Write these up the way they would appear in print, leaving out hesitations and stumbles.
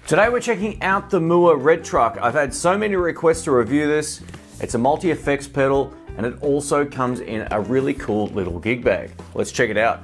Today we're checking out the Mooer Red Truck. I've had so many requests to review this. It's a multi-effects pedal and it also comes in a really cool little gig bag. Let's check it out.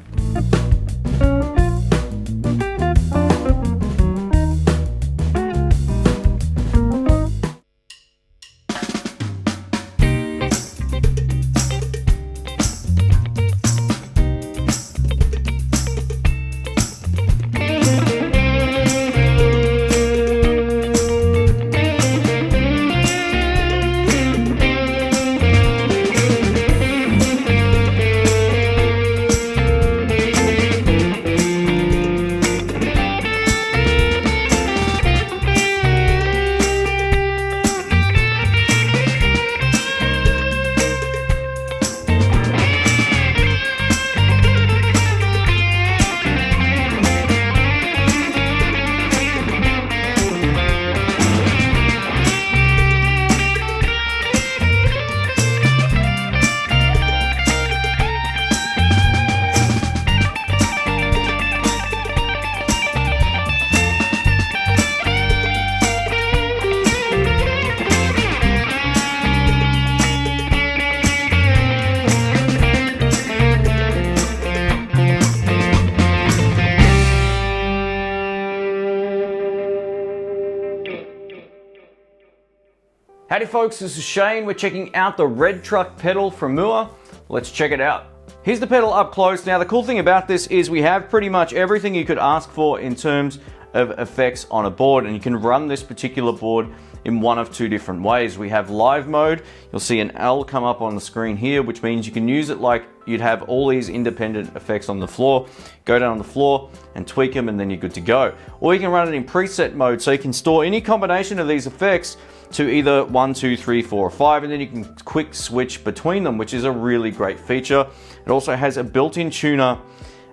Howdy folks, this is Shane. We're checking out the Red Truck pedal from Mooer. Let's check it out. Here's the pedal up close. Now the cool thing about this is we have pretty much everything you could ask for in terms of effects on a board, and you can run this particular board in one of two different ways. We have live mode. You'll see an L come up on the screen here, which means you can use it like you'd have all these independent effects on the floor. Go down on the floor and tweak them and then you're good to go. Or you can run it in preset mode, so you can store any combination of these effects to either 1, 2, 3, 4, or 5, and then you can quick switch between them, which is a really great feature. It also has a built-in tuner,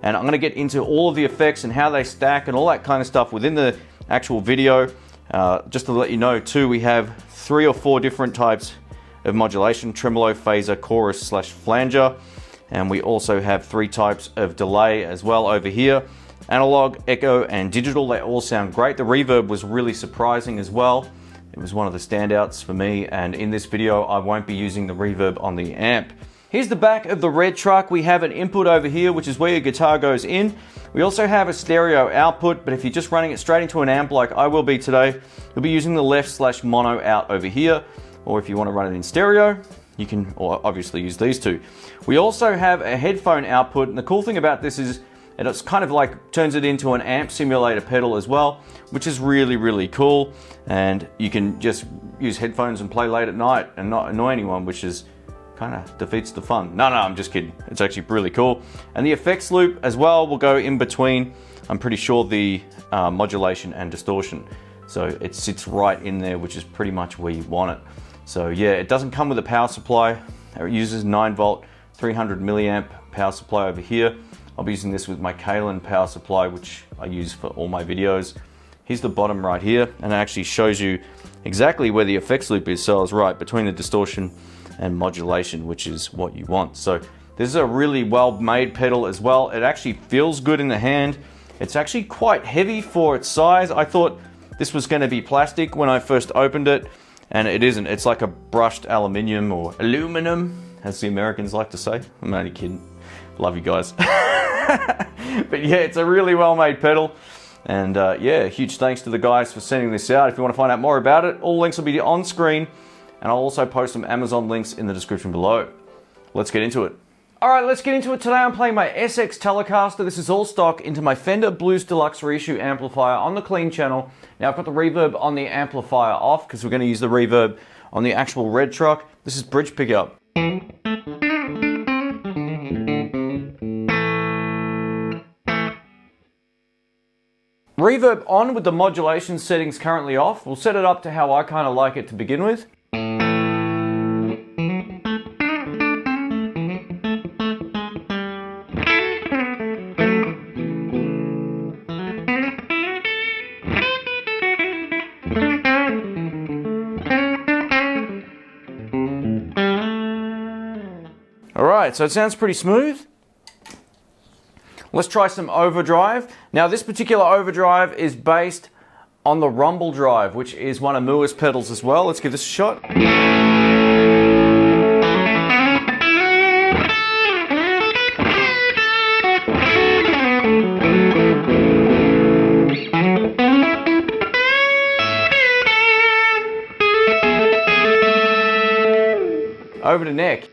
and I'm going to get into all of the effects and how they stack and all that kind of stuff within the actual video. Just to let you know too, we have 3 or 4 different types of modulation: tremolo, phaser, chorus / flanger, and we also have 3 types of delay as well over here: analog, echo, and digital. They all sound great. The reverb was really surprising as well. It was one of the standouts for me, and in this video I won't be using the reverb on the amp. Here's the back of the Red Truck. We have an input over here, which is where your guitar goes in. We also have a stereo output, but if you're just running it straight into an amp like I will be today, you'll be using the left / mono out over here. Or if you want to run it in stereo, you can obviously use these two. We also have a headphone output, and the cool thing about this is it's kind of like turns it into an amp simulator pedal as well, which is really, really cool. And you can just use headphones and play late at night and not annoy anyone, which is kind of defeats the fun. No, I'm just kidding. It's actually really cool. And the effects loop as well will go in between, I'm pretty sure, the modulation and distortion. So it sits right in there, which is pretty much where you want it. So yeah, it doesn't come with a power supply. It uses 9 volt, 300 milliamp power supply over here. I'll be using this with my Kalen power supply, which I use for all my videos. Here's the bottom right here, and it actually shows you exactly where the effects loop is. So I was right, between the distortion and modulation, which is what you want. So this is a really well made pedal as well. It actually feels good in the hand. It's actually quite heavy for its size. I thought this was going to be plastic when I first opened it, and it isn't. It's like a brushed aluminium, or aluminum, as the Americans like to say. I'm only kidding. Love you guys. But yeah, it's a really well made pedal. And yeah, huge thanks to the guys for sending this out. If you want to find out more about it, all links will be on screen, and I'll also post some Amazon links in the description below. Let's get into it. Alright, let's get into it. Today I'm playing my SX Telecaster. This is all stock into my Fender Blues Deluxe Reissue amplifier on the clean channel. Now I've got the reverb on the amplifier off because we're going to use the reverb on the actual Red Truck. This is bridge pickup. Reverb on with the modulation settings currently off. We'll set it up to how I kind of like it to begin with. Alright, so it sounds pretty smooth. Let's try some overdrive. Now this particular overdrive is based on the rumble drive, which is one of Mooer's pedals as well. Let's give this a shot. Over to neck.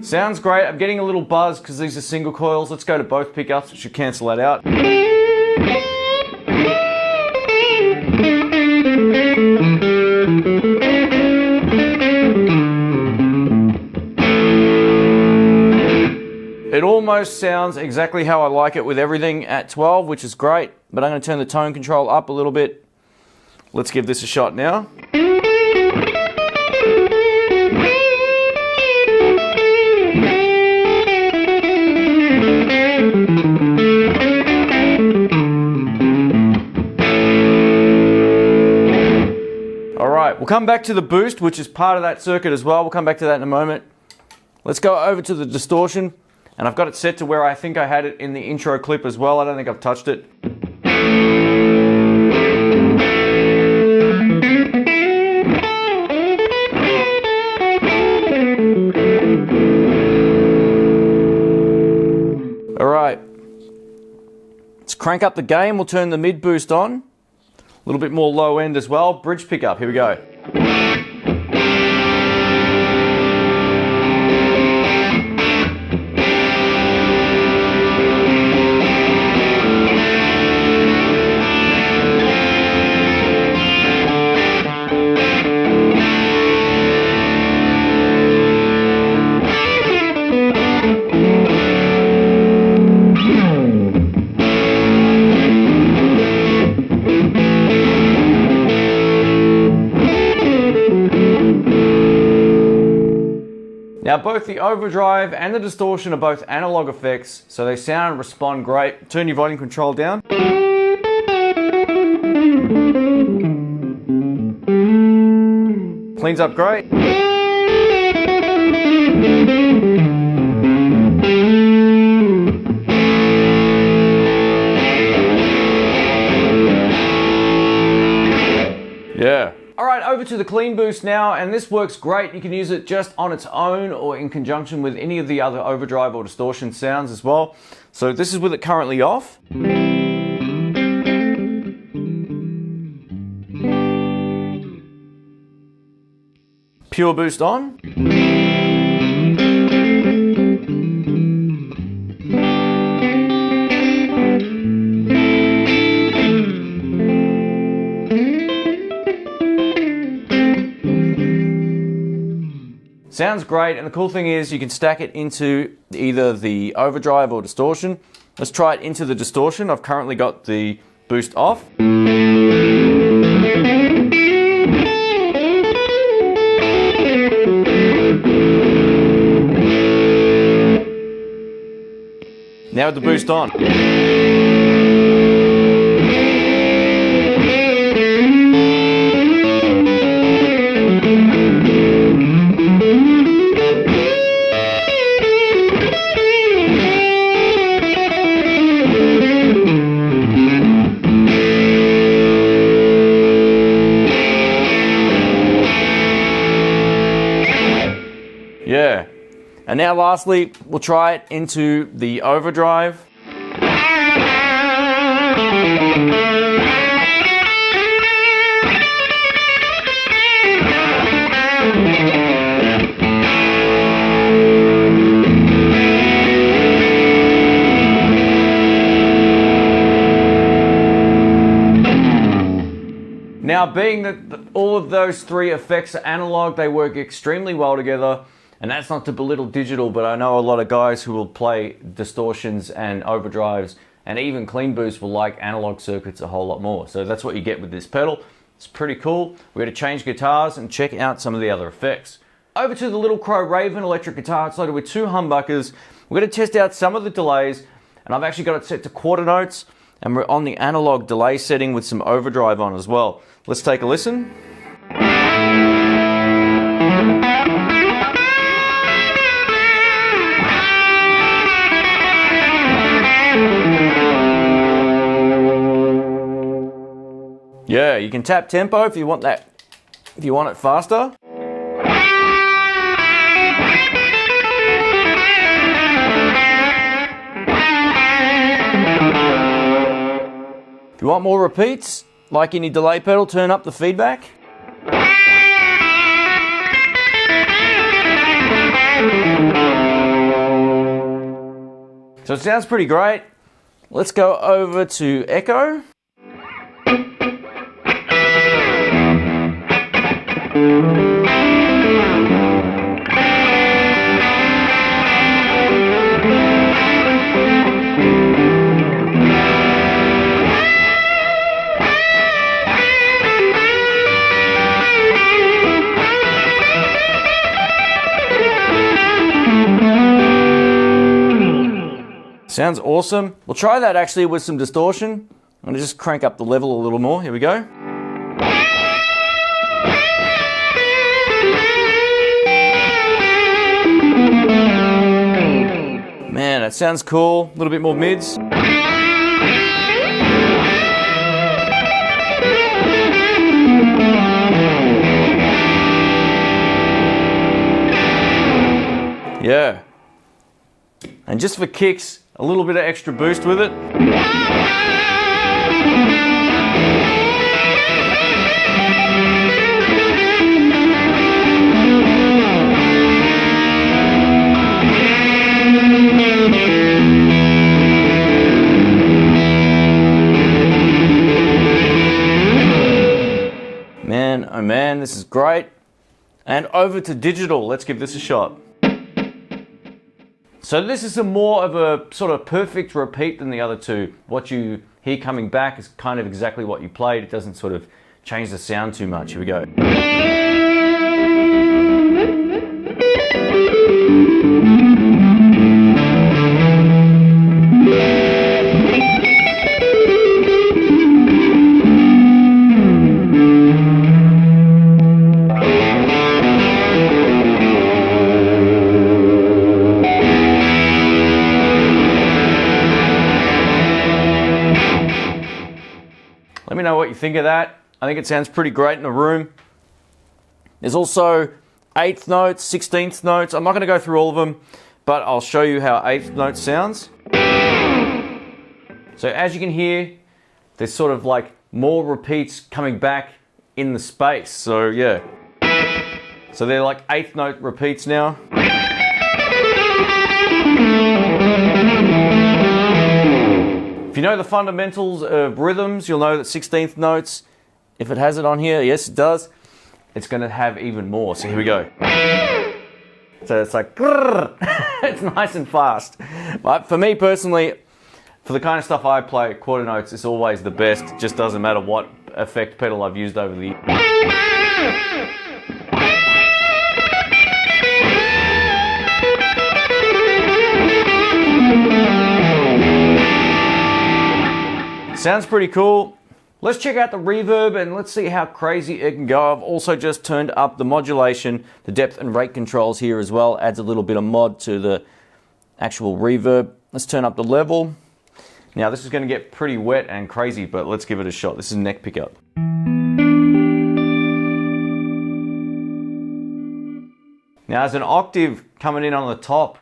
Sounds great. I'm getting a little buzz because these are single coils. Let's go to both pickups. It should cancel that out. It almost sounds exactly how I like it with everything at 12, which is great, but I'm going to turn the tone control up a little bit. Let's give this a shot now. Alright, we'll come back to the boost, which is part of that circuit as well. We'll come back to that in a moment. Let's go over to the distortion. And I've got it set to where I think I had it in the intro clip as well. I don't think I've touched it. All right. Let's crank up the gain. We'll turn the mid boost on. A little bit more low end as well. Bridge pickup. Here we go. Now both the overdrive and the distortion are both analog effects, so they sound and respond great. Turn your volume control down. Cleans up great. Yeah. Alright, over to the clean boost now, and this works great. You can use it just on its own or in conjunction with any of the other overdrive or distortion sounds as well. So this is with it currently off. Pure boost on. Sounds great, and the cool thing is you can stack it into either the overdrive or distortion. Let's try it into the distortion. I've currently got the boost off. Now with the boost on. Yeah. And now lastly, we'll try it into the overdrive. Now, being that all of those three effects are analog, they work extremely well together. And that's not to belittle digital, but I know a lot of guys who will play distortions and overdrives and even clean boost will like analog circuits a whole lot more. So that's what you get with this pedal. It's pretty cool. We're going to change guitars and check out some of the other effects. Over to the Little Crow Raven electric guitar. It's loaded with two humbuckers. We're going to test out some of the delays, and I've actually got it set to quarter notes, and we're on the analog delay setting with some overdrive on as well. Let's take a listen. Yeah, you can tap tempo if you want that, if you want it faster. If you want more repeats, like any delay pedal, turn up the feedback. So it sounds pretty great. Let's go over to echo. Sounds awesome. We'll try that actually with some distortion. I'm going to just crank up the level a little more. Here we go. Man, that sounds cool. A little bit more mids. Yeah. And just for kicks, a little bit of extra boost with it. Man, oh man, this is great. And over to digital, let's give this a shot. So this is more of a sort of perfect repeat than the other two. What you hear coming back is kind of exactly what you played. It doesn't sort of change the sound too much. Here we go. Let me know what you think of that. I think it sounds pretty great in the room. There's also 8th notes, 16th notes. I'm not going to go through all of them, but I'll show you how 8th note sounds. So as you can hear, there's sort of like more repeats coming back in the space. So yeah. So they're like 8th note repeats now. If you know the fundamentals of rhythms, you'll know that 16th notes, if it has it on here, yes it does, it's going to have even more. So here we go. So it's like, it's nice and fast. But for me personally, for the kind of stuff I play, quarter notes is always the best. It just doesn't matter what effect pedal I've used over the years. Sounds pretty cool. Let's check out the reverb and let's see how crazy it can go. I've also just turned up the modulation, the depth and rate controls here as well. Adds a little bit of mod to the actual reverb. Let's turn up the level. Now this is going to get pretty wet and crazy, but let's give it a shot. This is neck pickup. Now there's an octave coming in on the top.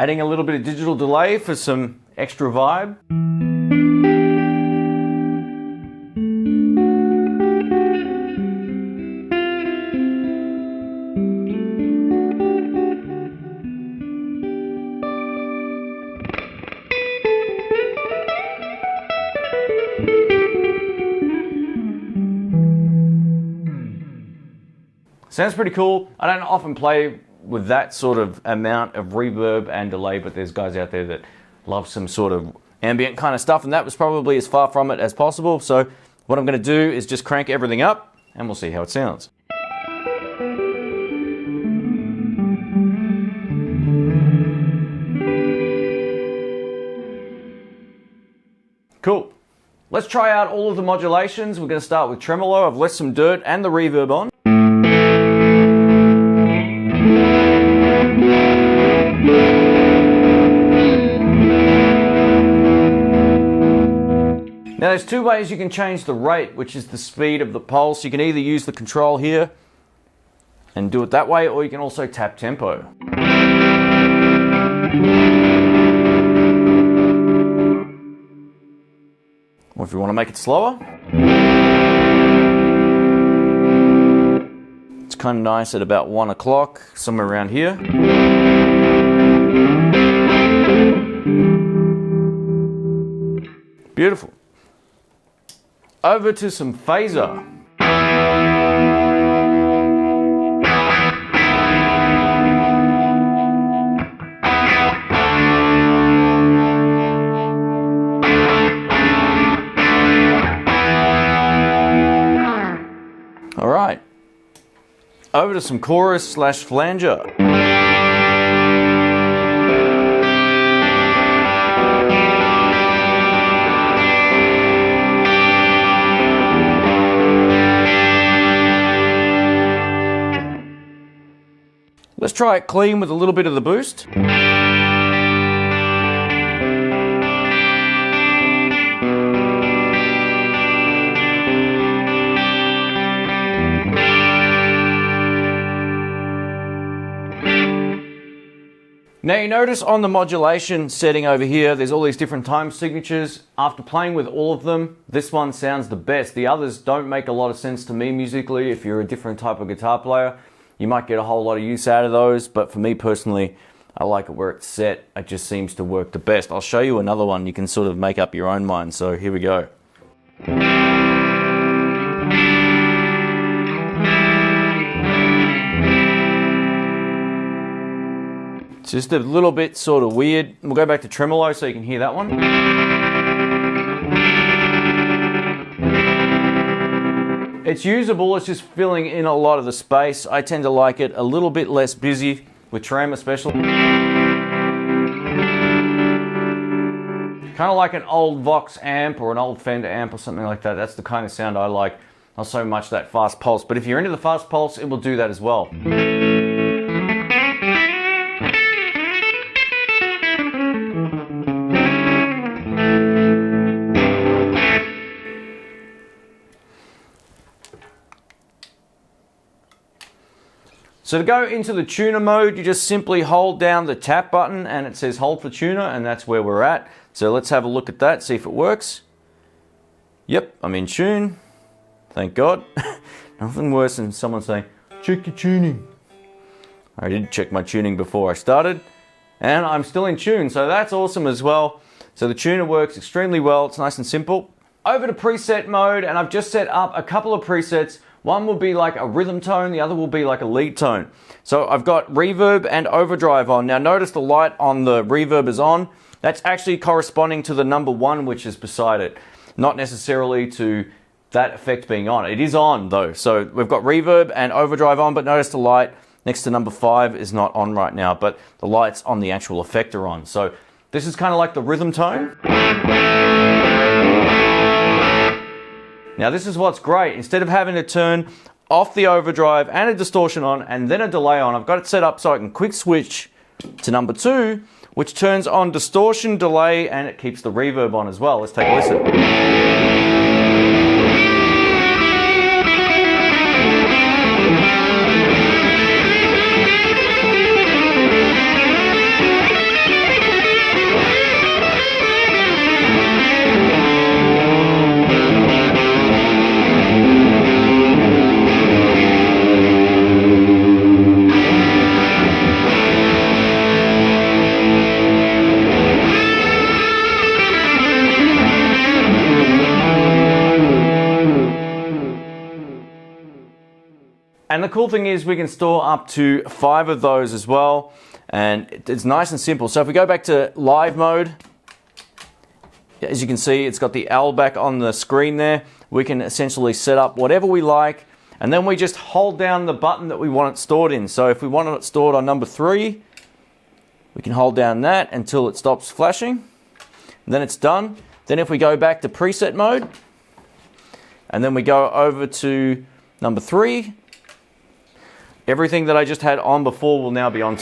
Adding a little bit of digital delay for some extra vibe. Sounds pretty cool. I don't often play with that sort of amount of reverb and delay, but there's guys out there that love some sort of ambient kind of stuff, and that was probably as far from it as possible. So what I'm going to do is just crank everything up and we'll see how it sounds. Cool. Let's try out all of the modulations. We're going to start with tremolo. I've left some dirt and the reverb on. Now there's two ways you can change the rate, which is the speed of the pulse. You can either use the control here and do it that way, or you can also tap tempo. Or if you want to make it slower, it's kind of nice at about 1 o'clock, somewhere around here. Beautiful. Over to some phaser. All right, over to some chorus / flanger. Let's try it clean with a little bit of the boost. Now you notice on the modulation setting over here, there's all these different time signatures. After playing with all of them, this one sounds the best. The others don't make a lot of sense to me musically. If you're a different type of guitar player, you might get a whole lot of use out of those, but for me personally, I like it where it's set. It just seems to work the best. I'll show you another one. You can sort of make up your own mind. So here we go. It's just a little bit sort of weird. We'll go back to tremolo so you can hear that one. It's usable, it's just filling in a lot of the space. I tend to like it a little bit less busy with trem especially. Kind of like an old Vox amp or an old Fender amp or something like that. That's the kind of sound I like. Not so much that fast pulse, but if you're into the fast pulse, it will do that as well. So to go into the tuner mode, you just simply hold down the tap button and it says hold for tuner, and that's where we're at. So let's have a look at that, see if it works. Yep, I'm in tune. Thank God. Nothing worse than someone saying, check your tuning. I did check my tuning before I started, and I'm still in tune, so that's awesome as well. So the tuner works extremely well, it's nice and simple. Over to preset mode, and I've just set up a couple of presets. One will be like a rhythm tone, the other will be like a lead tone. So I've got reverb and overdrive on. Now notice the light on the reverb is on. That's actually corresponding to the number 1 which is beside it. Not necessarily to that effect being on. It is on though. So we've got reverb and overdrive on, but notice the light next to number 5 is not on right now, but the lights on the actual effect are on. So this is kind of like the rhythm tone. Now this is what's great. Instead of having to turn off the overdrive and a distortion on and then a delay on, I've got it set up so I can quick switch to number 2, which turns on distortion, delay, and it keeps the reverb on as well. Let's take a listen. And the cool thing is we can store up to 5 of those as well, and it's nice and simple. So if we go back to live mode, as you can see, it's got the L back on the screen there. We can essentially set up whatever we like, and then we just hold down the button that we want it stored in. So if we want it stored on number 3, we can hold down that until it stops flashing, and then it's done. Then if we go back to preset mode, and then we go over to number 3, everything that I just had on before will now be on.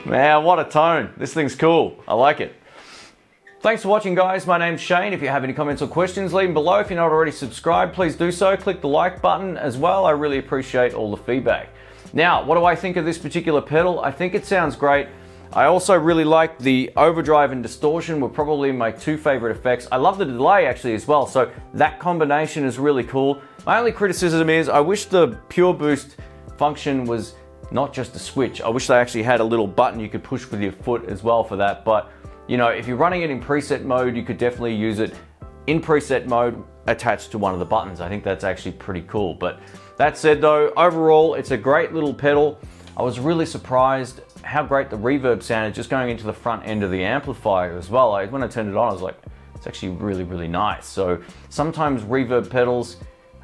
Man, what a tone. This thing's cool. I like it. Thanks for watching, guys. My name's Shane. If you have any comments or questions, leave them below. If you're not already subscribed, please do so. Click the like button as well. I really appreciate all the feedback. Now, what do I think of this particular pedal? I think it sounds great. I also really like the overdrive and distortion were probably my 2 favorite effects. I love the delay actually as well, so that combination is really cool. My only criticism is I wish the pure boost function was not just a switch. I wish they actually had a little button you could push with your foot as well for that. But you know, if you're running it in preset mode, you could definitely use it in preset mode attached to one of the buttons. I think that's actually pretty cool. But that said though, overall, it's a great little pedal. I was really surprised how great the reverb sounded just going into the front end of the amplifier as well. When I turned it on, I was like, it's actually really, really nice. So sometimes reverb pedals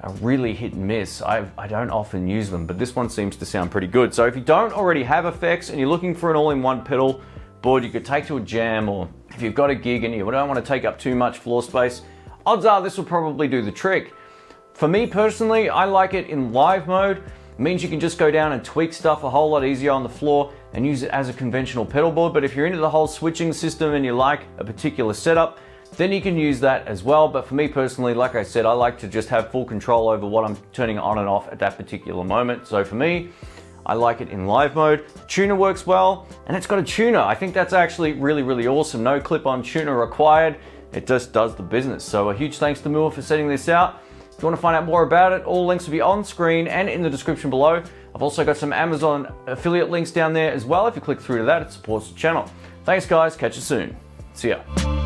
are really hit and miss. I don't often use them, but this one seems to sound pretty good. So if you don't already have effects and you're looking for an all-in-one pedal board you could take to a jam, or if you've got a gig and you don't want to take up too much floor space, odds are this will probably do the trick. For me personally, I like it in live mode. It means you can just go down and tweak stuff a whole lot easier on the floor and use it as a conventional pedal board. But if you're into the whole switching system and you like a particular setup, then you can use that as well. But for me personally, like I said, I like to just have full control over what I'm turning on and off at that particular moment. So for me, I like it in live mode. The tuner works well, and it's got a tuner. I think that's actually really, really awesome. No clip-on tuner required. It just does the business. So a huge thanks to Mooer for setting this out. If you want to find out more about it, all links will be on screen and in the description below. I've also got some Amazon affiliate links down there as well. If you click through to that, it supports the channel. Thanks guys, catch you soon. See ya.